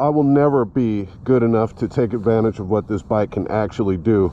I will never be good enough to take advantage of what this bike can actually do.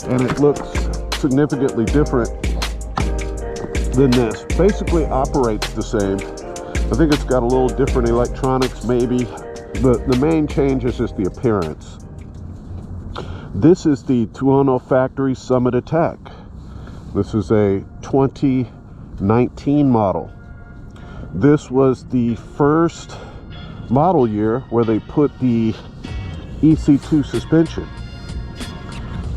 And it looks significantly different than this. Basically operates the same. I think it's got a little different electronics maybe. The main change is just the appearance. This is the Tuono Factory Summit Attack. This is a 2019 model. This was the first model year where they put the EC2 suspension.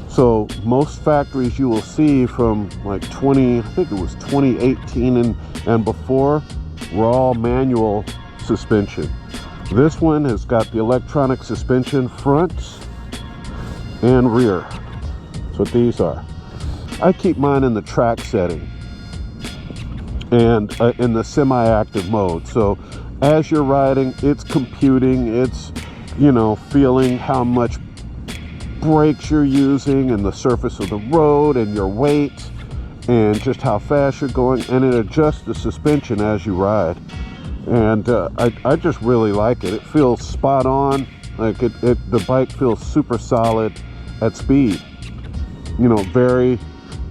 So most factories you will see from like I think it was 2018 and before, were all manual suspension. This one has got the electronic suspension front and rear. That's what these are. I keep mine in the track setting and in the semi-active mode. So as you're riding, it's computing, it's, you know, feeling how much brakes you're using and the surface of the road and your weight and just how fast you're going, and it adjusts the suspension as you ride. And I just really like it. It feels spot on. Like the bike feels super solid at speed. You know,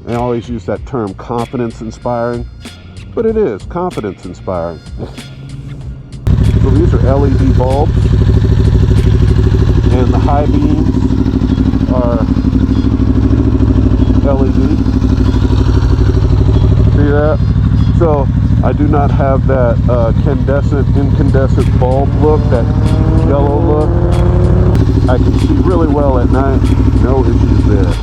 I always use that term, confidence inspiring, but it is confidence inspiring. So these are LED bulbs, and the high beams are LED. See that? So I do not have that incandescent bulb look, that yellow look. I can see really well at night, no issues there.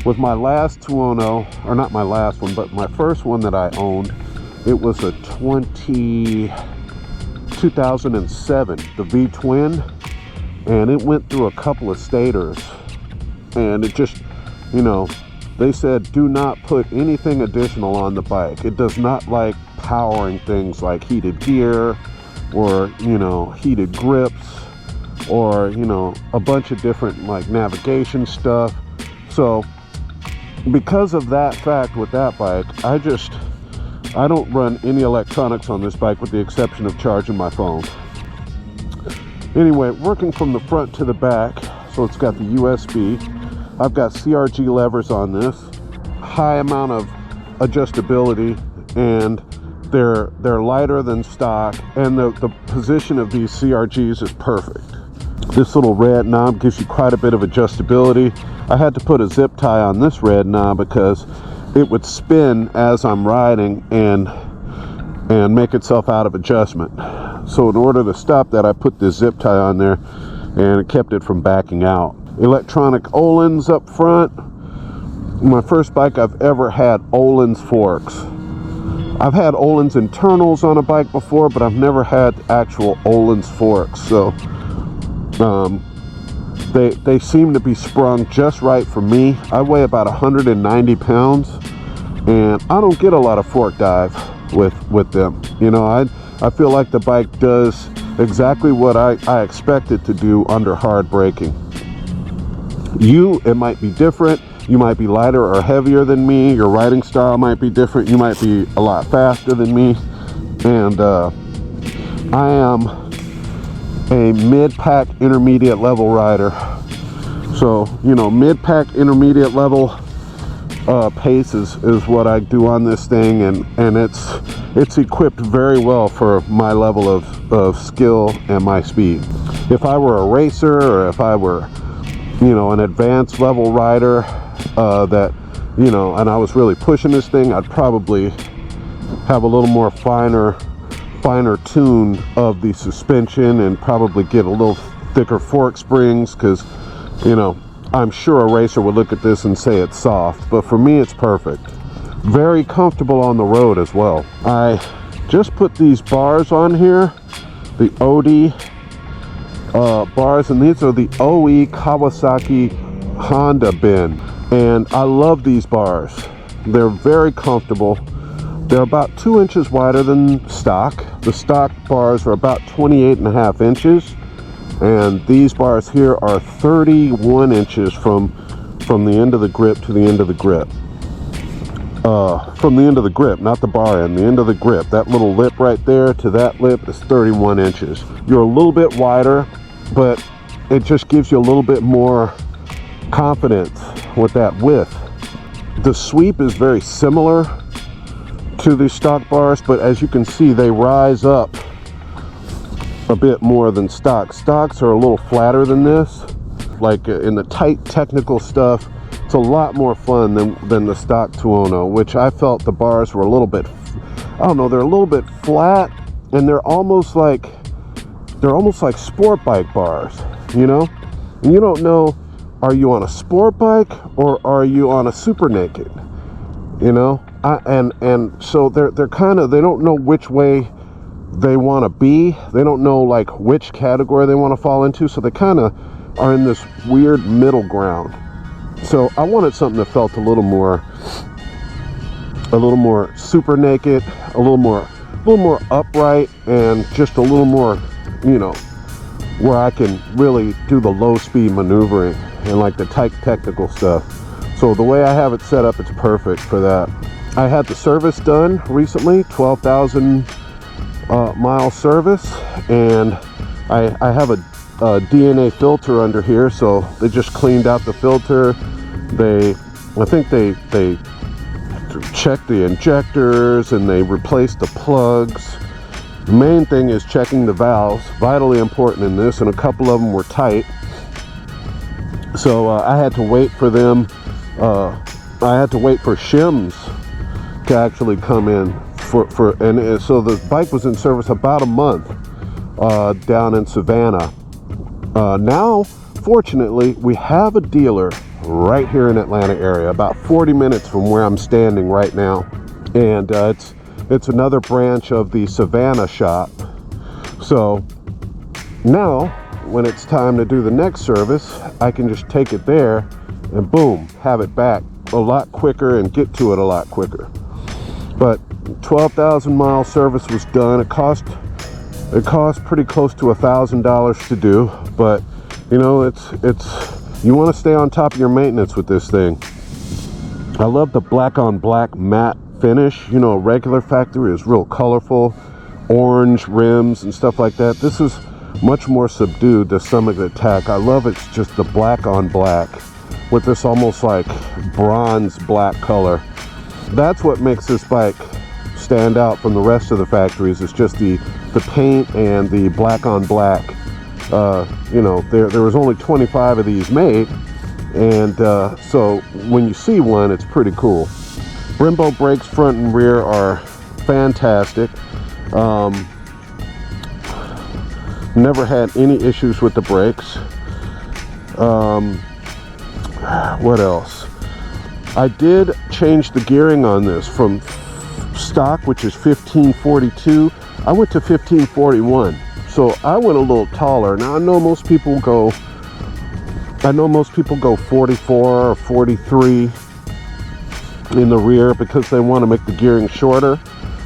With my last Tuono, or not my last one, but my first one that I owned, it was a 2007, the V Twin, and it went through a couple of stators, and it just, you know, they said do not put anything additional on the bike. It does not like powering things like heated gear or, you know, heated grips or, you know, a bunch of different like navigation stuff. So because of that fact with that bike, I don't run any electronics on this bike with the exception of charging my phone. Anyway, working from the front to the back, so it's got the USB. I've got CRG levers on this, high amount of adjustability, and they're lighter than stock, and the position of these CRGs is perfect. This little red knob gives you quite a bit of adjustability. I had to put a zip tie on this red knob because it would spin as I'm riding and make itself out of adjustment. So in order to stop that, I put this zip tie on there, and it kept it from backing out. Electronic Öhlins up front. My first bike I've ever had Öhlins forks. I've had Öhlins internals on a bike before, but I've never had actual Öhlins forks. So they seem to be sprung just right for me. I weigh about 190 pounds, and I don't get a lot of fork dive with them. You know, I feel like the bike does exactly what I expect it to do under hard braking. It might be different. You might be lighter or heavier than me. Your riding style might be different. You might be a lot faster than me. And I am a mid-pack intermediate level rider. So, you know, mid-pack intermediate level pace is what I do on this thing, and it's equipped very well for my level of skill and my speed. If I were a racer, or if I were, you know, an advanced level rider that, you know, and I was really pushing this thing, I'd probably have a little more finer tune of the suspension and probably get a little thicker fork springs, because, you know, I'm sure a racer would look at this and say it's soft, but for me it's perfect. Very comfortable on the road as well. I just put these bars on here, the OD bars, and these are the OE Kawasaki Honda bin, and I love these bars. They're very comfortable. They're about 2 inches wider than stock. The stock bars are about 28.5 inches, and these bars here are 31 inches from the end of the grip to the end of the grip. From the end of the grip, not the bar end, the end of the grip. That little lip right there to that lip is 31 inches. You're a little bit wider, but it just gives you a little bit more confidence with that width. The sweep is very similar to the stock bars, but as you can see, they rise up a bit more than stock. Stocks are a little flatter than this. Like in the tight technical stuff, it's a lot more fun than the stock Tuono, which I felt the bars were a little bit, I don't know, they're a little bit flat, and they're almost like sport bike bars, you know? And you don't know, are you on a sport bike or are you on a super naked, you know? And so they're kind of, they don't know which way they want to be. They don't know like which category they want to fall into, so they kind of are in this weird middle ground. So I wanted something that felt a little more super naked, a little more upright, and just a little more, you know, where I can really do the low speed maneuvering and like the tight technical stuff. So the way I have it set up, it's perfect for that. I had the service done recently, 12,000 mile service, and I have a DNA filter under here, so they just cleaned out the filter. I think they checked the injectors and they replaced the plugs. The main thing is checking the valves, vitally important in this, and a couple of them were tight. So I had to wait for them. I had to wait for shims to actually come in and so the bike was in service about a month down in Savannah. Now, fortunately, we have a dealer right here in Atlanta area, about 40 minutes from where I'm standing right now, and it's another branch of the Savannah shop. So now, when it's time to do the next service, I can just take it there and boom, have it back a lot quicker and get to it a lot quicker. But 12,000 mile service was done. It cost pretty close to $1,000 to do, but you know, it's you want to stay on top of your maintenance with this thing. I love the black on black matte finish. You know, a regular factory is real colorful, orange rims and stuff like that. This is much more subdued, the Summit Attack. I love it's just the black on black with this almost like bronze black color. That's what makes this bike stand out from the rest of the factories. It's just the paint and the black on black. You know, there was only 25 of these made, and so when you see one, it's pretty cool. Brembo brakes front and rear are fantastic. Never had any issues with the brakes. What else? I did change the gearing on this from stock, which is 1542. I went to 1541. So I went a little taller. Now I know most people go 44 or 43 in the rear because they want to make the gearing shorter.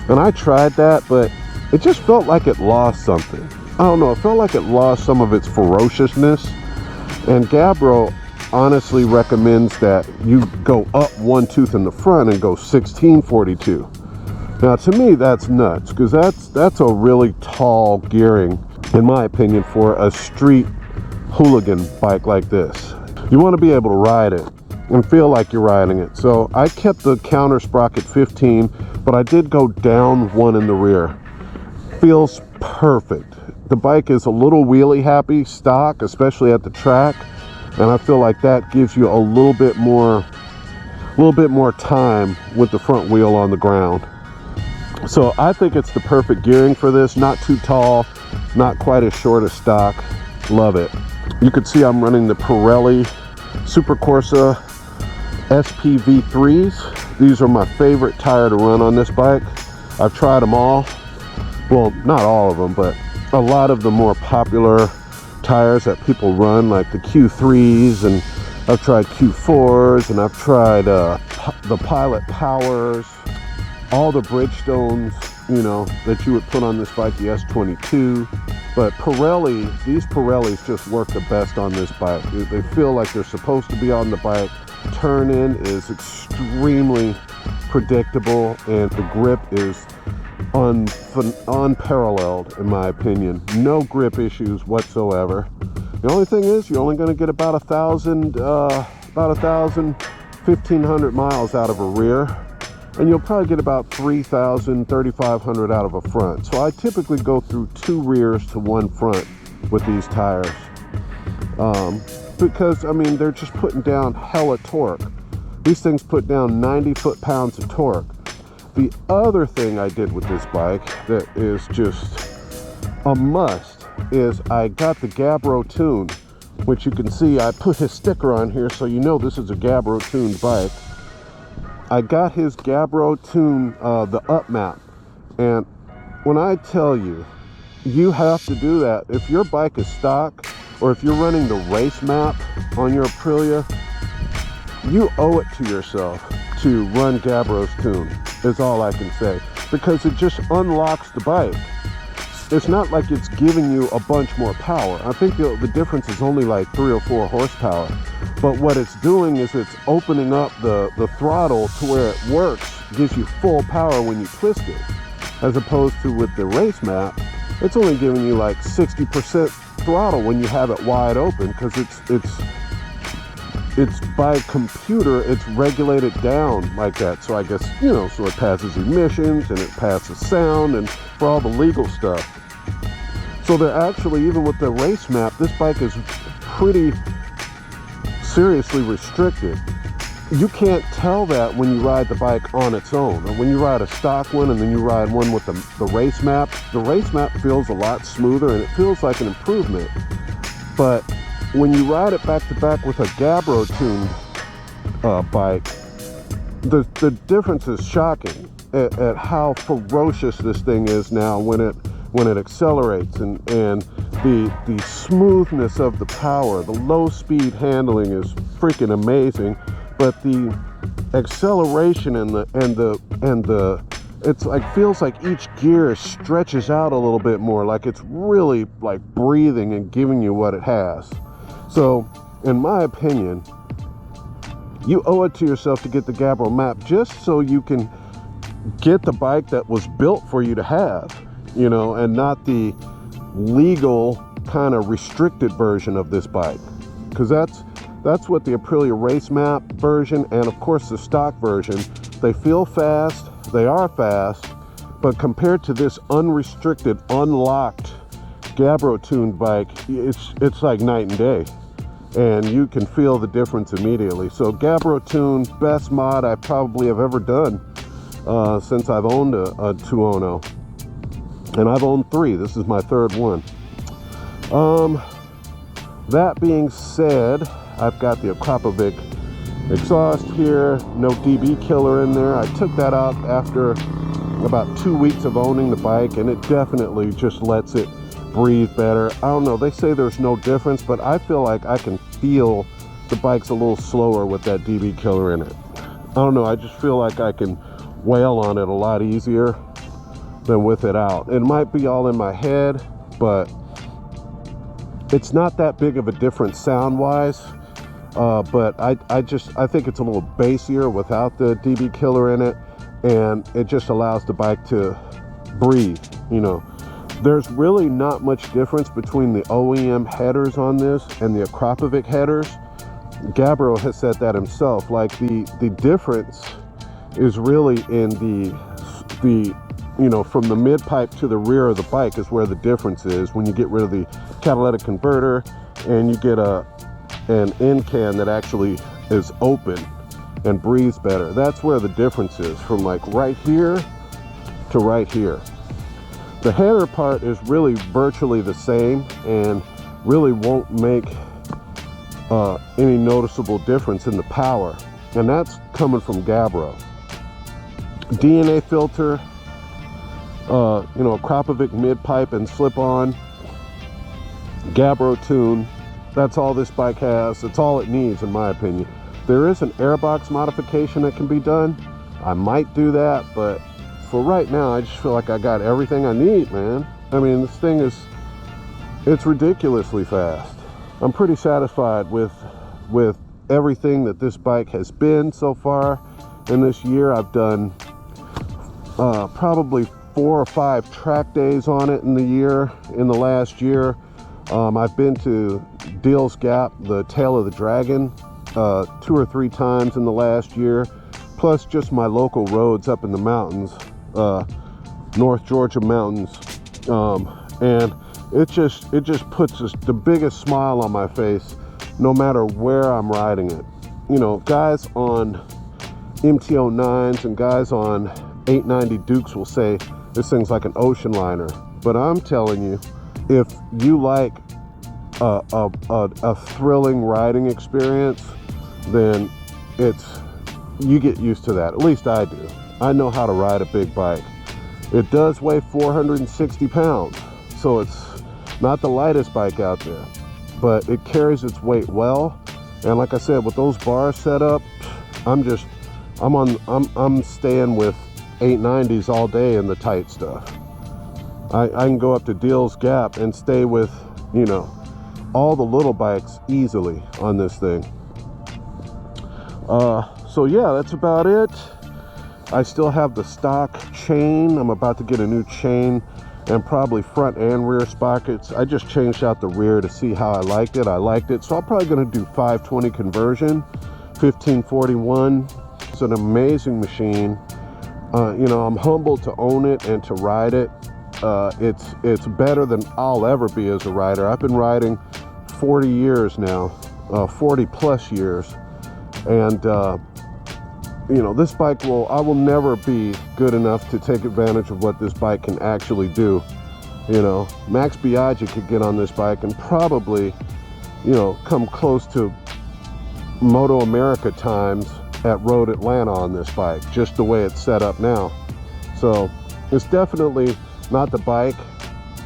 And I tried that, but it just felt like it lost something. I don't know, it felt like it lost some of its ferociousness. And Gabbro honestly recommends that you go up one tooth in the front and go 1642. Now to me that's nuts, because that's a really tall gearing in my opinion for a street hooligan bike like this. You want to be able to ride it and feel like you're riding it. So I kept the counter sprocket 15, but I did go down one in the rear. Feels perfect. The bike is a little wheelie happy stock, especially at the track, and I feel like that gives you a little bit more time with the front wheel on the ground. So I think it's the perfect gearing for this. Not too tall, not quite as short as stock. Love it. You can see I'm running the Pirelli Super Corsa SPV3s. These are my favorite tire to run on this bike. I've tried them all. Well, not all of them, but a lot of the more popular tires that people run, like the Q3s, and I've tried Q4s, and I've tried the Pilot Powers, all the Bridgestones, you know, that you would put on this bike, the S22. But Pirelli, these Pirellis just work the best on this bike. They feel like they're supposed to be on the bike. Turn-in is extremely predictable, and the grip is unparalleled, in my opinion. No grip issues whatsoever. The only thing is, you're only going to get about 1,500 miles out of a rear, and you'll probably get about 3,000, 3,500 out of a front. So I typically go through 2 rears to 1 front with these tires, because I mean, they're just putting down hella torque. These things put down 90 foot-pounds of torque. The other thing I did with this bike that is just a must is I got the Gabbro Tune, which you can see I put his sticker on here, so you know this is a Gabbro tuned bike. I got his Gabbro Tune, the up map, and when I tell you, you have to do that. If your bike is stock, or if you're running the race map on your Aprilia, you owe it to yourself to run Gabbro's Tune, is all I can say, because it just unlocks the bike. It's not like it's giving you a bunch more power. I think the difference is only like 3 or 4 horsepower. But what it's doing is it's opening up the throttle to where it works, gives you full power when you twist it. As opposed to with the race map, it's only giving you like 60% throttle when you have it wide open, because it's by computer, it's regulated down like that. So I guess, you know, so it passes emissions and it passes sound and for all the legal stuff. So they're actually, even with the race map, this bike is pretty seriously restricted. You can't tell that when you ride the bike on its own, or when you ride a stock one and then you ride one with the race map. The race map feels a lot smoother and it feels like an improvement. But when you ride it back to back with a Gabbro tuned bike, the difference is shocking at how ferocious this thing is now when it accelerates, and the smoothness of the power. The low speed handling is freaking amazing, but the acceleration and the it's like, feels like each gear stretches out a little bit more, like it's really like breathing and giving you what it has. So in my opinion, you owe it to yourself to get the Gabbro map, just so you can get the bike that was built for you to have, you know, and not the legal kind of restricted version of this bike. Because that's what the Aprilia race map version, and of course the stock version, they feel fast, they are fast, but compared to this unrestricted, unlocked Gabbro tuned bike, it's like night and day, and you can feel the difference immediately. So Gabbro Tune, best mod I probably have ever done since I've owned a Tuono, and I've owned 3. This is my 3rd one. That being said, I've got the Akrapovic exhaust here, no DB killer in there. I took that out after about 2 weeks of owning the bike, and it definitely just lets it breathe better. I don't know, they say there's no difference, but I feel like I can feel the bike's a little slower with that DB killer in it. I don't know, I just feel like I can wail on it a lot easier than with it out. It might be all in my head, but it's not that big of a difference sound wise. But I think it's a little bassier without the DB killer in it, and it just allows the bike to breathe, you know. There's really not much difference between the OEM headers on this and the Akrapovic headers. Gabbro has said that himself. Like the difference is really in the you know, from the mid pipe to the rear of the bike is where the difference is, when you get rid of the catalytic converter and you get an end can that actually is open and breathes better. That's where the difference is, from like right here to right here. The header part is really virtually the same and really won't make any noticeable difference in the power, and that's coming from Gabbro. DNA filter, you know, Kropovic mid pipe and slip on, Gabbro tune. That's all this bike has. That's all it needs, in my opinion. There is an airbox modification that can be done. I might do that, but for right now, I just feel like I got everything I need, man. I mean, this thing is, it's ridiculously fast. I'm pretty satisfied with everything that this bike has been so far in this year. I've done probably 4 or 5 track days on it in the last year. I've been to Deals Gap, the Tail of the Dragon, 2 or 3 times in the last year, plus just my local roads up in the mountains, North Georgia mountains, and it just puts the biggest smile on my face no matter where I'm riding it. You know, guys on MT-09s and guys on 890 Dukes will say this thing's like an ocean liner, but I'm telling you, if you like a thrilling riding experience, then you get used to that. At least I do. I know how to ride a big bike. It does weigh 460 pounds, so it's not the lightest bike out there, but it carries its weight well. And like I said, with those bars set up, I'm staying with 890s all day in the tight stuff. I can go up to Deals Gap and stay with, you know, all the little bikes easily on this thing. So yeah, that's about it. I still have the stock chain. I'm about to get a new chain and probably front and rear sprockets. I just changed out the rear to see how I liked it. I liked it, so I'm probably going to do 520 conversion, 1541. It's an amazing machine. You know, I'm humbled to own it and to ride it. It's better than I'll ever be as a rider. I've been riding 40 years now, 40 plus years, and you know, this bike I will never be good enough to take advantage of what this bike can actually do. You know, Max Biaggi could get on this bike and probably, you know, come close to Moto America times at Road Atlanta on this bike, just the way it's set up now. So it's definitely not the bike.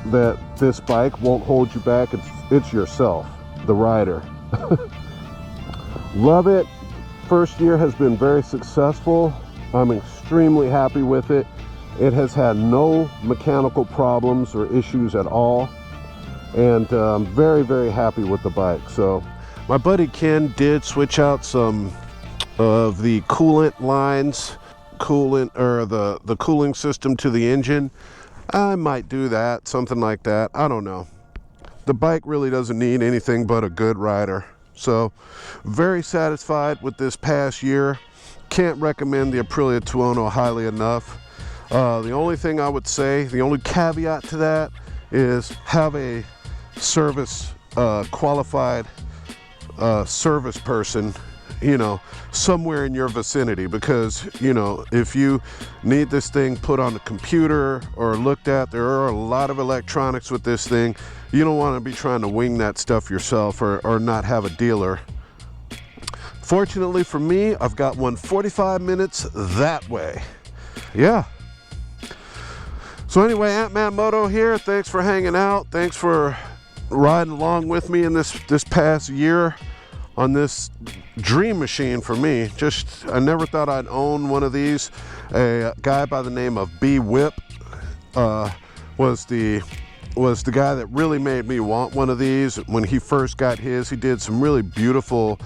That this bike won't hold you back. It's yourself, the rider. Love it. First year has been very successful. I'm extremely happy with it. It has had no mechanical problems or issues at all, and I'm very, very happy with the bike. So my buddy Ken did switch out some of the coolant lines, the cooling system to the engine. I might do that, something like that. I don't know. The bike really doesn't need anything but a good rider. So very satisfied with this past year. Can't recommend the Aprilia Tuono highly enough. The only thing I would say, the only caveat to that is have a service qualified service person, you know, somewhere in your vicinity, because, you know, if you need this thing put on the computer or looked at, there are a lot of electronics with this thing. You don't want to be trying to wing that stuff yourself or not have a dealer. Fortunately for me, I've got one 45 minutes that way. Yeah. So anyway, Ant-Man Moto here. Thanks for hanging out. Thanks for riding along with me in this past year on this dream machine for me. I never thought I'd own one of these. A guy by the name of B Whip was the guy that really made me want one of these. When he first got his, he did some really beautiful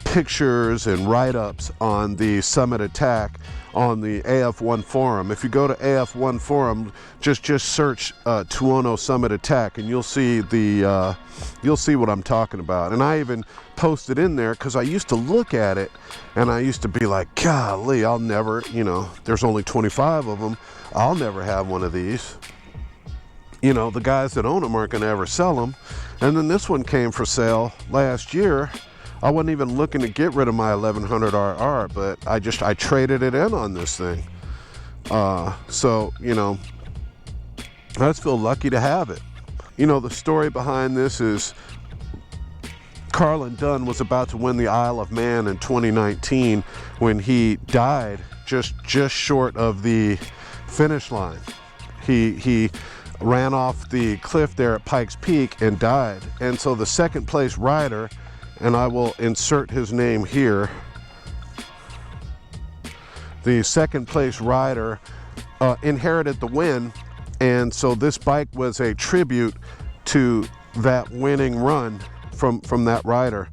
pictures and write-ups on the Summit Attack on the AF1 forum. If you go to AF1 forum, just search Tuono Summit Attack, and you'll see what I'm talking about. And I even posted in there because I used to look at it and I used to be like, golly, I'll never, you know, there's only 25 of them. I'll never have one of these. You know, the guys that own them aren't going to ever sell them. And then this one came for sale last year. I wasn't even looking to get rid of my 1100RR, but I traded it in on this thing. So, you know, I just feel lucky to have it. You know, the story behind this is Carlin Dunn was about to win the Isle of Man in 2019 when he died just short of the finish line. He ran off the cliff there at Pikes Peak and died. And so the second place rider, and I will insert his name here, the second place rider inherited the win, and so this bike was a tribute to that winning run from that rider.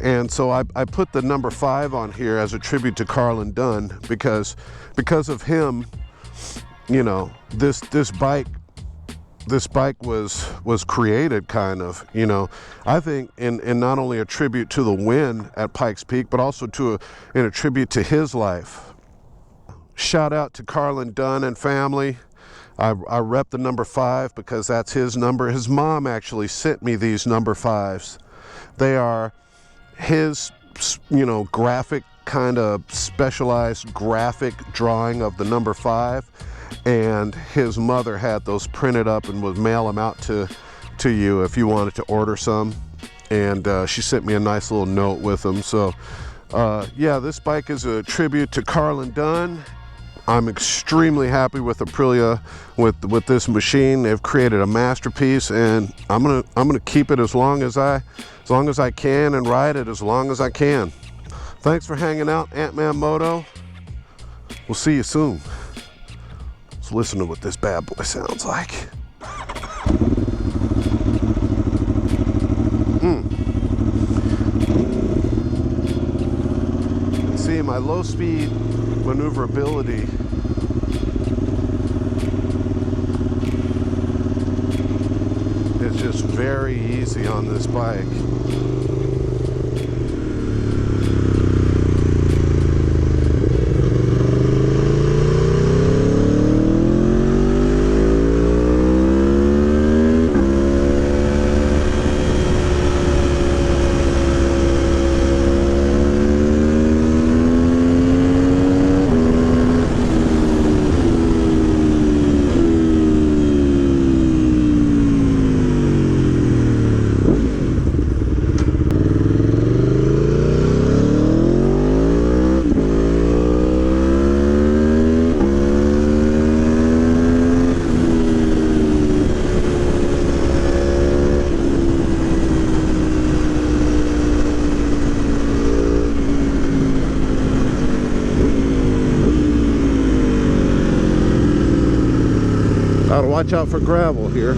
And so I put the number 5 on here as a tribute to Carlin Dunn because of him, you know, this bike was created, kind of, you know, I think in not only a tribute to the win at Pikes Peak, but also in a tribute to his life. Shout out to Carlin Dunn and family. I rep the number 5 because that's his number. His mom actually sent me these number 5s. They are his, you know, graphic, kind of specialized graphic drawing of the number 5, and his mother had those printed up and would mail them out to you if you wanted to order some. And she sent me a nice little note with them. So yeah, this bike is a tribute to Carlin Dunn. I'm extremely happy with Aprilia, with this machine. They've created a masterpiece, and I'm gonna keep it as long as I can and ride it as long as I can. Thanks for hanging out, Ant-Man Moto. We'll see you soon. Let's listen to what this bad boy sounds like. See, my low speed maneuverability is just very easy on this bike. Gotta watch out for gravel here.